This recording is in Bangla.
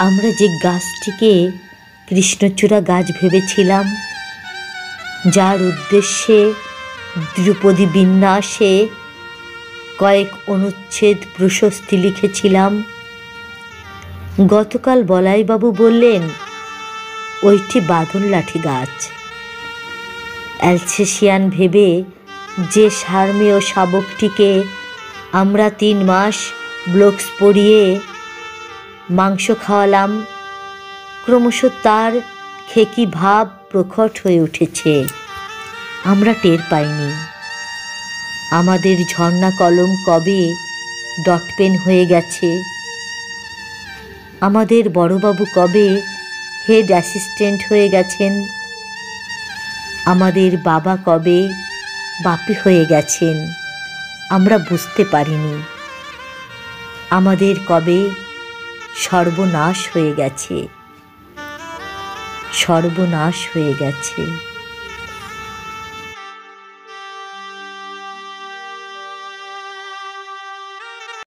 আমরা যে গাছটিকে কৃষ্ণচূড়া গাছ ভেবেছিলাম, যার উদ্দেশ্যে দ্রুপদী বিন্যাসে কয়েক অনুচ্ছেদ প্রশস্তি লিখেছিলাম, গতকাল বলাইবাবু বললেন ওইটি বাঁধন লাঠি গাছ। অ্যালসেশিয়ান ভেবে যে সার্মেয় শাবকটিকে আমরা 3 মাস ব্লোকস পরিয়ে মাংস খাওয়ালাম, ক্রমশ তার খেকি ভাব প্রকট হয়ে উঠেছে। আমরা টের পাইনি। আমাদের ঝর্ণা কলম কবে ডট পেন হয়ে গেছে, আমাদের বড়বাবু কবে হেড অ্যাসিস্ট্যান্ট হয়ে গেছেন, আমাদের বাবা কবে বাপি হয়ে গেছেন, আমরা বুঝতে পারিনি। আমাদের কবে সর্বনাশ হয়ে গেছে, সর্বনাশ হয়ে গেছে।